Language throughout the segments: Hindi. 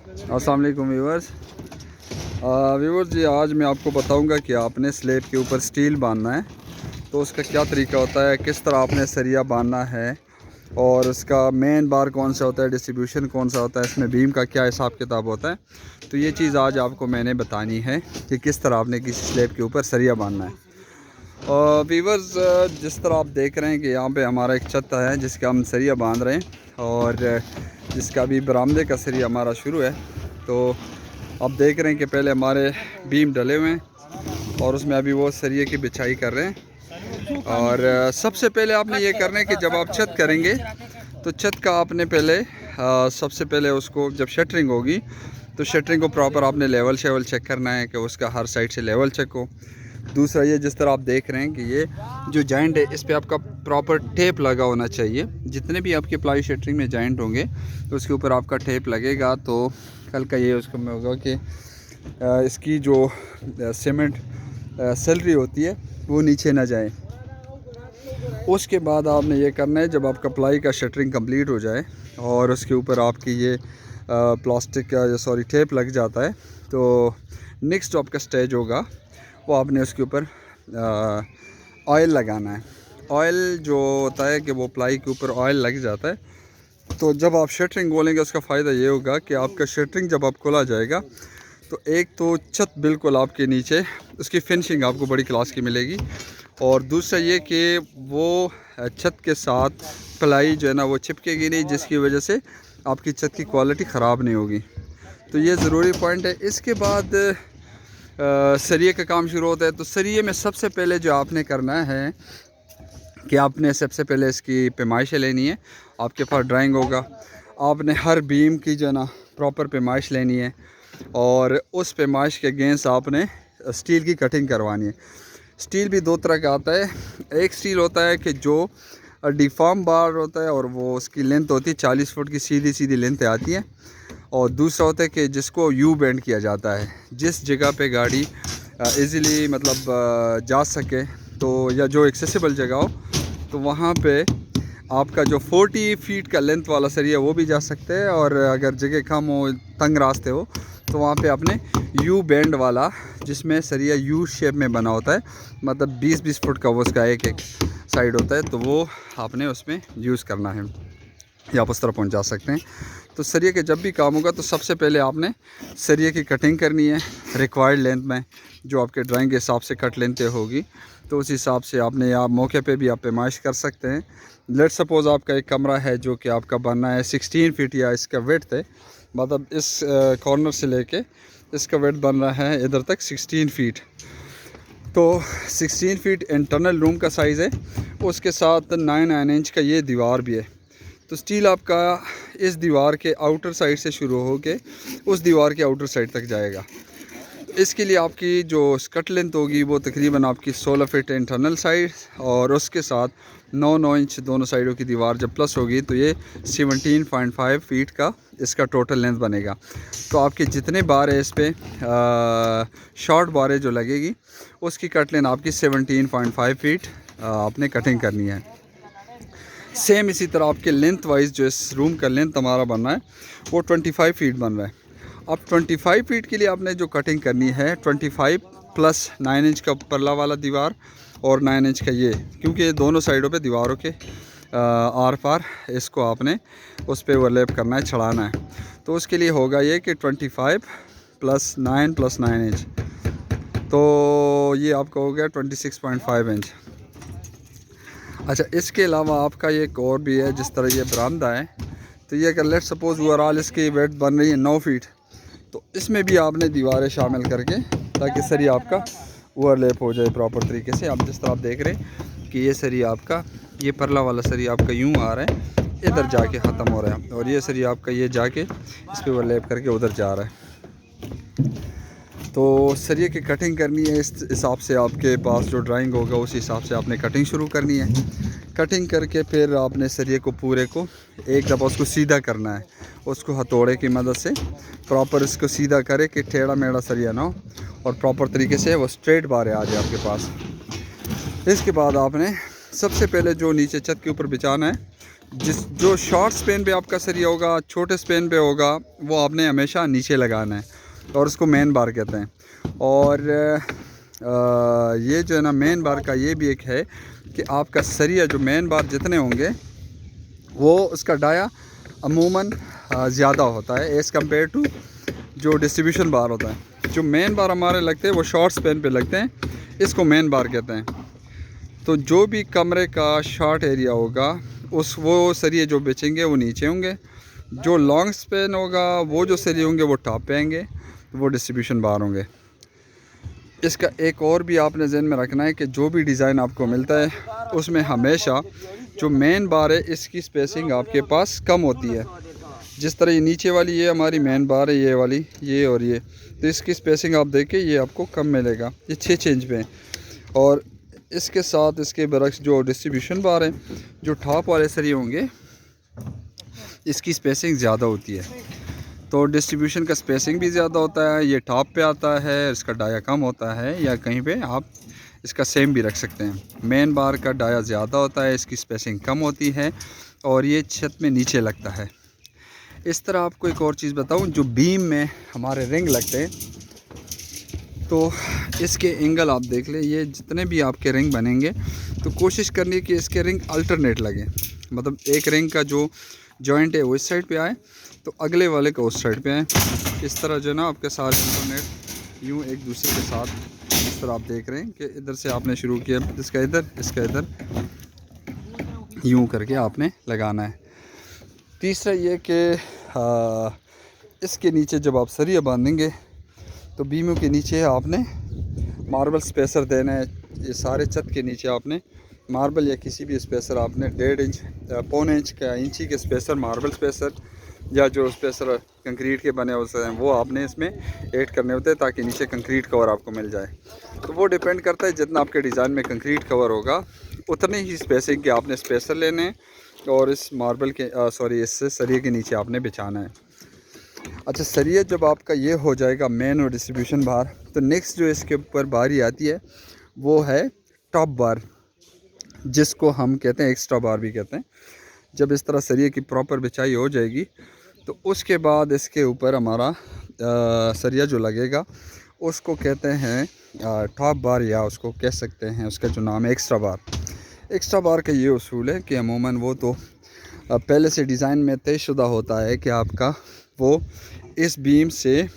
अस्सलाम वालेकुम व्यूवर्स। व्यूवर्स जी, आज मैं आपको बताऊंगा कि आपने स्लेब के ऊपर स्टील बांधना है तो उसका क्या तरीका होता है, किस तरह आपने सरिया बांधना है और उसका मेन बार कौन सा होता है, डिस्ट्रीब्यूशन कौन सा होता है, इसमें बीम का क्या हिसाब किताब होता है। तो ये चीज़ आज आपको मैंने बतानी है कि किस तरह आपने किसी स्लेब के ऊपर सरिया बांधना है। व्यूवर्स, जिस तरह आप देख रहे हैं कि यहाँ पे हमारा एक छत है जिसका हम सरिया बांध रहे हैं और जिसका अभी बरामदे का सरिया हमारा शुरू है। तो आप देख रहे हैं कि पहले हमारे बीम डले हुए हैं और उसमें अभी वो सरिये की बिछाई कर रहे हैं। और सबसे पहले आपने ये करना है कि जब आप छत करेंगे तो छत का आपने पहले सबसे पहले उसको जब शटरिंग होगी तो शटरिंग को प्रॉपर आपने लेवल शेवल चेक करना है कि उसका हर साइड से लेवल चेक हो। दूसरा, ये जिस तरह आप देख रहे हैं कि ये जो जॉइंट है इस पे आपका प्रॉपर टेप लगा होना चाहिए। जितने भी आपके प्लाई शटरिंग में जॉइंट होंगे तो उसके ऊपर आपका टेप लगेगा। तो कल का ये उसको में होगा कि इसकी जो सीमेंट सैलरी होती है वो नीचे ना जाए। उसके बाद आपने ये करना है, जब आपका प्लाई का शटरिंग कंप्लीट हो जाए और उसके ऊपर आपकी ये प्लास्टिक का टेप लग जाता है तो नेक्स्ट जो आपका स्टेज होगा वो आपने उसके ऊपर ऑयल लगाना है। ऑयल जो होता है कि वो प्लाई के ऊपर ऑयल लग जाता है तो जब आप शटरिंग खोलेंगे उसका फ़ायदा ये होगा कि आपका शटरिंग जब आप खोला जाएगा तो एक तो छत बिल्कुल आपके नीचे, उसकी फिनिशिंग आपको बड़ी क्लास की मिलेगी। और दूसरा ये कि वो छत के साथ प्लाई जो है ना वो चिपकेगी नहीं, जिसकी वजह से आपकी छत की क्वालिटी ख़राब नहीं होगी। तो ये ज़रूरी पॉइंट है। इसके बाद सरिये का काम शुरू होता है। तो सरिये में सबसे पहले जो आपने करना है कि आपने सबसे पहले इसकी पैमाइशें लेनी है। आपके पास ड्राइंग होगा, आपने हर बीम की जो ना प्रॉपर पैमाइश लेनी है और उस पैमाइश के अगेंस्ट आपने स्टील की कटिंग करवानी है। स्टील भी दो तरह का आता है। एक स्टील होता है कि जो डिफॉर्म बार होता है और वो उसकी लेंथ होती है 40 फुट की सीधी सीधी लेंथ आती है। और दूसरा होता है कि जिसको यू बेंड किया जाता है, जिस जगह पे गाड़ी इजीली मतलब जा सके तो, या जो एक्सेसिबल जगह हो तो वहाँ पे आपका जो 40 फीट का लेंथ वाला सरिया वो भी जा सकते हैं। और अगर जगह कम हो, तंग रास्ते हो, तो वहाँ पे आपने यू बेंड वाला, जिसमें सरिया यू शेप में बना होता है, मतलब 20-20 फुट का वो उसका एक एक साइड होता है, तो वो आपने उसमें यूज़ करना है या आप उस तरह पहुँचा सकते हैं। तो सरिये के जब भी काम होगा तो सबसे पहले आपने सरिये की कटिंग करनी है रिक्वायर्ड लेंथ में, जो आपके ड्राइंग के हिसाब से कट लेंथ होगी। तो उस हिसाब से आपने आप मौके पे भी आप पैमाइश कर सकते हैं। लेट सपोज़ आपका एक कमरा है जो कि आपका बनना है 16 फीट, या इसका विड्थ है, मतलब इस कॉर्नर से लेके इसका विड्थ बन रहा है इधर तक 16 फीट। तो 16 फीट इंटरनल रूम का साइज़ है, उसके साथ 9 इंच का ये दीवार भी है। तो स्टील आपका इस दीवार के आउटर साइड से शुरू हो के उस दीवार के आउटर साइड तक जाएगा। इसके लिए आपकी जो स्कट लेंथ होगी वो तकरीबन आपकी 16 फीट इंटरनल साइड, और उसके साथ 9 इंच दोनों साइडों की दीवार जब प्लस होगी तो ये 17.5 फीट का इसका टोटल लेंथ बनेगा। तो आपके जितने बार है इस पर शॉर्ट बारें जो लगेगी उसकी कट लेंथ आपकी 17.5 फीट आपने कटिंग करनी है। सेम इसी तरह आपके लेंथ वाइज जो इस रूम का लेंथ हमारा बनना है वो 25 फीट बन रहा है। अब 25 फीट के लिए आपने जो कटिंग करनी है 25 प्लस 9 इंच का परला वाला दीवार और 9 इंच का ये, क्योंकि ये दोनों साइडों पे दीवारों के आर पार इसको आपने उस पर ओवरलैप करना है, चढ़ाना है। तो उसके लिए होगा ये कि 25 प्लस 9 प्लस 9 इंच, तो ये आपका हो गया 26.5 इंच। अच्छा, इसके अलावा आपका ये एक और भी है, जिस तरह ये बरामदा है तो ये अगर लेट सपोज़ ओवरऑल इसकी वेट बन रही है 9 फीट, तो इसमें भी आपने दीवारें शामिल करके ताकि सरिया आपका ओवरलैप हो जाए प्रॉपर तरीके से। आप जिस तरह आप देख रहे हैं कि ये सरिया आपका, ये परला वाला सरिया आपका यूँ आ रहा है, इधर जाके ख़त्म हो रहा है, और ये सरिया आपका ये जाके इस पर ओवरलैप करके उधर जा रहा है। तो सरिये की कटिंग करनी है, इस हिसाब से आपके पास जो ड्राइंग होगा उस हिसाब से आपने कटिंग शुरू करनी है। कटिंग करके फिर आपने सरिये को पूरे को एक दफ़ा उसको सीधा करना है, उसको हथौड़े की मदद से प्रॉपर इसको सीधा करे कि टेढ़ा मेढ़ा सरिया ना हो और प्रॉपर तरीके से वो स्ट्रेट बारें आ जाए आपके पास। इसके बाद आपने सबसे पहले जो नीचे छत के ऊपर बिछाना है जो शॉर्ट स्पेन पे आपका सरिया होगा, छोटे स्पेन पे होगा, वो आपने हमेशा नीचे लगाना है और उसको मेन बार कहते हैं। और ये जो है ना मेन बार का ये भी एक है कि आपका सरिया जो मेन बार जितने होंगे वो उसका डाया अमूमन ज़्यादा होता है एज़ कम्पेयर टू जो डिस्ट्रीब्यूशन बार होता है। जो मेन बार हमारे लगते हैं वो शॉर्ट स्पेन पे लगते हैं, इसको मेन बार कहते हैं। तो जो भी कमरे का शॉर्ट एरिया होगा वो सरिये जो बेचेंगे वो नीचे होंगे, जो लॉन्ग स्पेन होगा वो जो सरिये होंगे वो टॉप पे आएंगे, वो डिस्ट्रीब्यूशन बार होंगे। इसका एक और भी आपने ज़हन में रखना है कि जो भी डिज़ाइन आपको मिलता है उसमें हमेशा जो मेन बार है इसकी स्पेसिंग आपके पास कम होती है। जिस तरह ये नीचे वाली ये हमारी मेन बार है, ये वाली ये और ये, तो इसकी स्पेसिंग आप देखें ये आपको कम मिलेगा, ये 6 इंच पे है। और इसके साथ इसके बरक्स जो डिस्ट्रीब्यूशन बार है, जो टॉप वाले सरिये होंगे इसकी स्पेसिंग ज़्यादा होती है, तो डिस्ट्रीब्यूशन का स्पेसिंग भी ज़्यादा होता है। ये टॉप पे आता है, इसका डाया कम होता है, या कहीं पे आप इसका सेम भी रख सकते हैं। मेन बार का डाया ज़्यादा होता है, इसकी स्पेसिंग कम होती है और ये छत में नीचे लगता है। इस तरह आपको एक और चीज़ बताऊं, जो बीम में हमारे रिंग लगते हैं तो इसके एंगल आप देख लें, ये जितने भी आपके रिंग बनेंगे तो कोशिश करनी कि इसके रिंग अल्टरनेट लगे, मतलब एक रिंग का जो जॉइंट है वो इस साइड पे आए तो अगले वाले को उस साइड पे आए। इस तरह जो है ना आपके सारे अल्टरनेट यूँ एक दूसरे के साथ, इस तरह आप देख रहे हैं कि इधर से आपने शुरू किया, इसका इधर यूँ करके आपने लगाना है। तीसरा ये कि इसके नीचे जब आप सरिया बांधेंगे तो बीमों के नीचे आपने मार्बल स्पेसर देना है। ये सारे छत के नीचे आपने मार्बल या किसी भी स्पेसर आपने 1.5 इंच, पौने इंच का इंची के स्पेसर, मार्बल स्पेसर या जो स्पेसर कंक्रीट के बने होते हैं वो आपने इसमें ऐड करने होते हैं ताकि नीचे कंक्रीट कवर आपको मिल जाए। तो वो डिपेंड करता है जितना आपके डिज़ाइन में कंक्रीट कवर होगा उतने ही स्पेसिंग के आपने स्पेसर लेने हैं और इस मार्बल के इस सरिये के नीचे आपने बिछाना है। अच्छा, सरिया जब आपका ये हो जाएगा मेन और डिस्ट्रीब्यूशन बार, तो नेक्स्ट जो इसके ऊपर बारी आती है वो है टॉप बार, जिसको हम कहते हैं एक्स्ट्रा बार भी कहते हैं। जब इस तरह सरिये की प्रॉपर बिछाई हो जाएगी तो उसके बाद इसके ऊपर हमारा सरिया जो लगेगा उसको कहते हैं टॉप बार, या उसको कह सकते हैं उसका जो नाम है एक्स्ट्रा बार। एक्स्ट्रा बार का ये उसूल है कि अमूमन वो तो पहले से डिज़ाइन में तयशुदा होता है कि आपका वो इस बीम से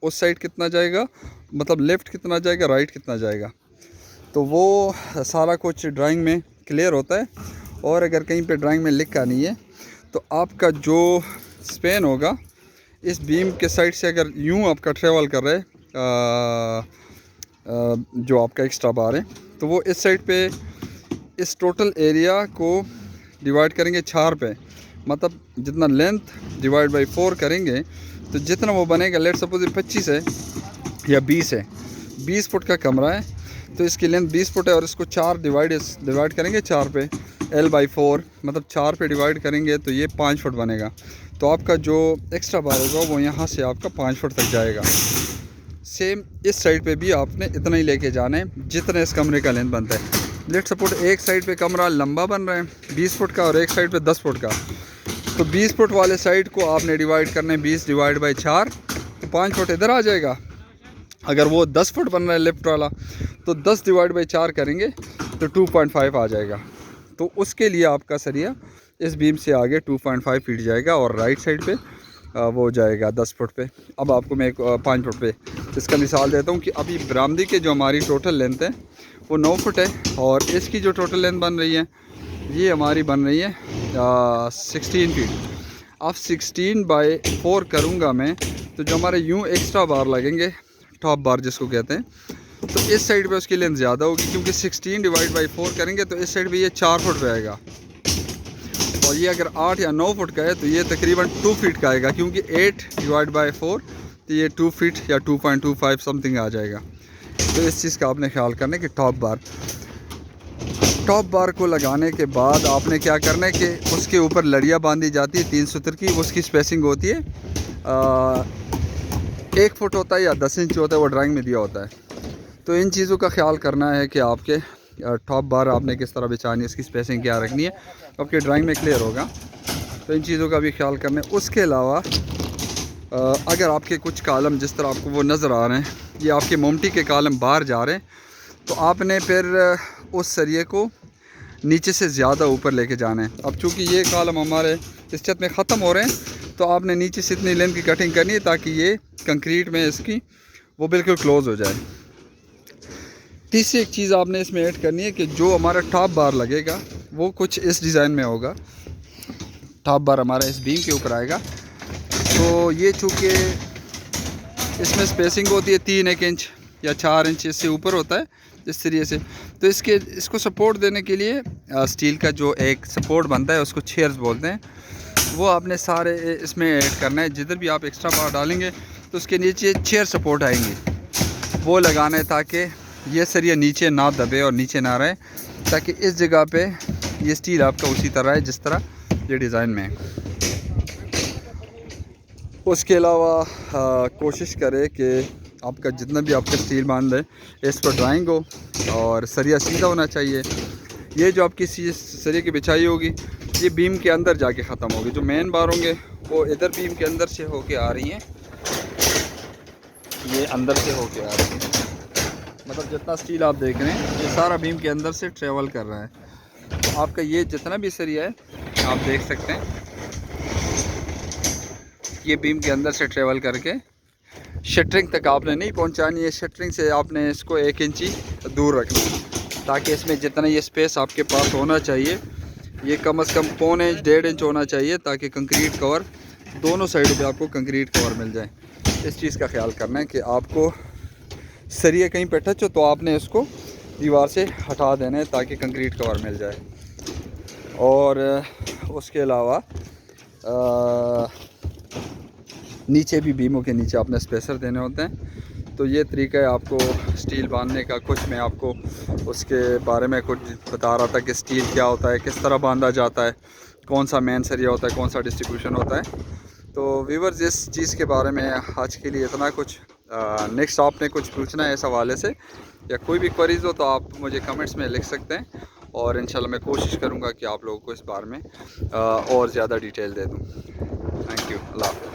उस साइड कितना जाएगा, मतलब लेफ़्ट कितना जाएगा, राइट कितना जाएगा, तो वो सारा कुछ ड्राइंग में क्लियर होता है। और अगर कहीं पे ड्राइंग में लिखा नहीं है तो आपका जो स्पेन होगा इस बीम के साइड से अगर यूँ आपका ट्रेवल कर रहा है जो आपका एक्स्ट्रा बार है, तो वो इस साइड पे इस टोटल एरिया को डिवाइड करेंगे 4 पे, मतलब जितना लेंथ डिवाइड बाई 4 करेंगे तो जितना वो बनेगा, लेट सपोज 25 है या 20 है, 20 फुट का कमरा है तो इसकी लेंथ 20 फुट है और इसको 4 डिवाइड करेंगे 4 पे, L/4 मतलब 4 पे डिवाइड करेंगे तो ये 5 फुट बनेगा। तो आपका जो एक्स्ट्रा बार होगा वो यहाँ से आपका 5 फुट तक जाएगा। सेम इस साइड पे भी आपने इतना ही लेके जाना है जितना इस कमरे का लेंथ बनता है। लेट सपोज एक साइड पे कमरा लंबा बन रहा है 20 फुट का और एक साइड पे 10 फुट का, तो 20 फुट वाले साइड को आपने डिवाइड करना है 20 डिवाइड बाई 4, तो 5 फुट इधर आ जाएगा। अगर वो 10 फुट बन रहा है लेफ्ट वाला तो 10 डिवाइड बाई 4 करेंगे तो 2.5 आ जाएगा। तो उसके लिए आपका सरिया इस बीम से आगे 2.5 फीट जाएगा और राइट साइड पे वो जाएगा 10 फुट पे। अब आपको मैं 5 फुट पे इसका मिसाल देता हूँ कि अभी बरामदी के जो हमारी टोटल लेंथ है वो 9 फुट है और इसकी जो टोटल लेंथ बन रही है ये हमारी बन रही है 16 फीट। अब 16/4 करूँगा मैं तो जो हमारे यूँ एक्स्ट्रा बार लगेंगे, टॉप बार जिसको कहते हैं, तो इस साइड पे उसकी लेंथ ज़्यादा होगी क्योंकि 16 डिवाइड बाई 4 करेंगे तो इस साइड पे ये 4 फुट पे आएगा और ये अगर 8 या 9 फुट का है तो ये तकरीबन 2 फीट का आएगा क्योंकि 8 डिवाइड बाई 4 तो ये 2 फीट या 2.25 समथिंग आ जाएगा। तो इस चीज़ का आपने ख्याल करना है कि टॉप बार को लगाने के बाद आपने क्या करना है कि उसके ऊपर लड़ियाँ बांधी जाती है 3 सूत्र की, उसकी स्पेसिंग होती है 1 फुट होता है या 10 इंच होता है, वो ड्राइंग में दिया होता है। तो इन चीज़ों का ख्याल करना है कि आपके टॉप बार आपने किस तरह बिछानी है, इसकी स्पेसिंग क्या रखनी है, आपकी ड्राइंग में क्लियर होगा। तो इन चीज़ों का भी ख्याल करना है। उसके अलावा अगर आपके कुछ कॉलम जिस तरह आपको वो नज़र आ रहे हैं, ये आपके मोमटी के कॉलम बाहर जा रहे हैं, तो आपने फिर उस सरिये को नीचे से ज़्यादा ऊपर लेके जाना है। अब चूँकि ये कॉलम हमारे इस छत में ख़त्म हो रहे हैं, तो आपने नीचे से इतनी लेंथ की कटिंग करनी है ताकि ये कंक्रीट में इसकी वो बिल्कुल क्लोज़ हो जाए। तीसरी एक चीज़ आपने इसमें ऐड करनी है कि जो हमारा टॉप बार लगेगा वो कुछ इस डिज़ाइन में होगा। टॉप बार हमारा इस बीम के ऊपर आएगा। तो ये चूँकि इसमें स्पेसिंग होती है 3 इंच या 4 इंच इससे ऊपर होता है इस तरीके से, तो इसको सपोर्ट देने के लिए स्टील का जो एक सपोर्ट बनता है उसको चेयर्स बोलते हैं, वो आपने सारे इसमें ऐड करना है। जिधर भी आप एक्स्ट्रा बार डालेंगे तो उसके नीचे चेयर सपोर्ट आएंगे, वो लगाना है ताकि ये सरिया नीचे ना दबे और नीचे ना रहे, ताकि इस जगह पे ये स्टील आपका उसी तरह है जिस तरह ये डिज़ाइन में है। उसके अलावा कोशिश करें कि आपका जितना भी आपका स्टील बांध है इस पर ड्राइंग हो और सरिया सीधा होना चाहिए। ये जो आपकी सरिया की बिछाई होगी ये बीम के अंदर जाके ख़त्म होगी। जो मेन बार होंगे वो इधर बीम के अंदर से होके आ रही हैं, ये अंदर से होके आ रही है। मतलब जितना स्टील आप देख रहे हैं ये सारा बीम के अंदर से ट्रेवल कर रहा है। तो आपका ये जितना भी सरिया है आप देख सकते हैं ये बीम के अंदर से ट्रेवल करके शटरिंग तक आपने नहीं पहुंचानी है। शटरिंग से आपने इसको 1 इंची दूर रखना है ताकि इसमें जितना ये स्पेस आपके पास होना चाहिए ये कम से कम 1.25 इंच 1.5 इंच होना चाहिए, ताकि कंक्रीट कवर दोनों साइडों पे आपको कंक्रीट कवर मिल जाए। इस चीज़ का ख्याल करना है कि आपको सरिया कहीं पे टच हो तो आपने इसको दीवार से हटा देना है ताकि कंक्रीट कवर मिल जाए। और उसके अलावा नीचे भी बीमों के नीचे आपने स्पेसर देने होते हैं। तो ये तरीका है आपको स्टील बांधने का। कुछ मैं आपको उसके बारे में कुछ बता रहा था कि स्टील क्या होता है, किस तरह बांधा जाता है, कौन सा मेन सरिया होता है, कौन सा डिस्ट्रीब्यूशन होता है। तो व्यूअर्स इस चीज़ के बारे में आज के लिए इतना कुछ। नेक्स्ट आपने कुछ पूछना है इस हवाले से या कोई भी क्वेरीज हो तो आप मुझे कमेंट्स में लिख सकते हैं और इंशाल्लाह मैं कोशिश करूँगा कि आप लोगों को इस बारे में और ज़्यादा डिटेल दे दूँ। Thank you. अल्लाह हाफ़िज़।